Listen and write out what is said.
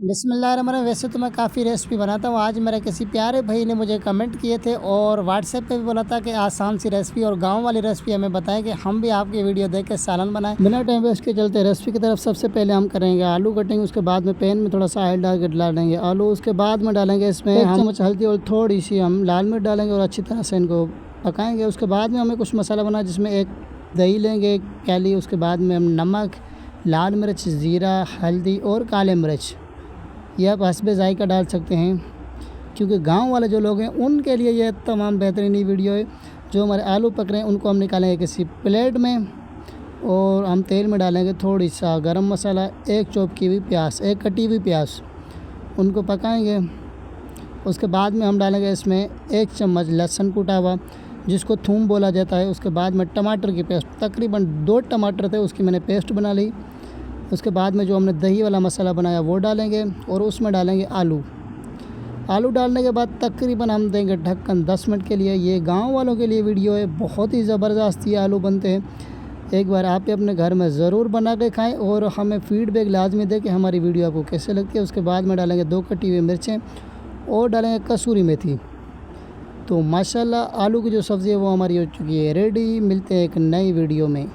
बिस्मिल्लाहिर्रहमानिर्रहीम। वैसे तो मैं काफ़ी रेसिपी बनाता हूँ। आज मेरे किसी प्यारे भाई ने मुझे कमेंट किए थे और व्हाट्सएप पे भी बोला था कि आसान सी रेसिपी और गांव वाली रेसिपी हमें बताएं कि हम भी आपकी वीडियो देख के सालन बनाएं। बिना टाइम वेस्ट के चलते रेसिपी की तरफ। सबसे पहले हम करेंगे आलू कटिंग। उसके बाद में पैन में थोड़ा सा ऑयल डाल के डालेंगे आलू। उसके बाद में डालेंगे इसमें 1 चम्मच हल्दी और थोड़ी सी हम लाल मिर्च डालेंगे और अच्छी तरह से इनको पकाएँगे। उसके बाद में हमें कुछ मसाला बना, जिसमें एक दही लेंगे, एक प्याली। उसके बाद में हम नमक, लाल मिर्च, ज़ीरा, हल्दी और काले मिर्च, यह आप हस्बे ज़ायक़ा डाल सकते हैं, क्योंकि गांव वाले जो लोग हैं उनके लिए यह तमाम बेहतरीन वीडियो है। जो हमारे आलू पक रहे हैं उनको हम निकालेंगे किसी प्लेट में और हम तेल में डालेंगे थोड़ी सा गरम मसाला, एक चॉप की हुई प्याज, एक कटी हुई प्याज, उनको पकाएंगे। उसके बाद में हम डालेंगे इसमें 1 चम्मच लहसुन कूटा हुआ, जिसको थूम बोला जाता है। उसके बाद में टमाटर की पेस्ट, तकरीबन 2 टमाटर थे, उसकी मैंने पेस्ट बना ली। उसके बाद में जो हमने दही वाला मसाला बनाया वो डालेंगे और उसमें डालेंगे आलू। आलू डालने के बाद तकरीबन हम देंगे ढक्कन 10 मिनट के लिए। ये गांव वालों के लिए वीडियो है, बहुत ही ज़बरदस्त ये आलू बनते हैं। एक बार आप अपने घर में ज़रूर बना के खाएं और हमें फ़ीडबैक लाजमी दें कि हमारी वीडियो आपको कैसे लगती है। उसके बाद में डालेंगे 2 कटी हुई मिर्चें और डालेंगे कसूरी मेथी। तो माशाल्लाह आलू की जो सब्ज़ी है वो हमारी हो चुकी है रेडी। मिलते हैं एक नई वीडियो में।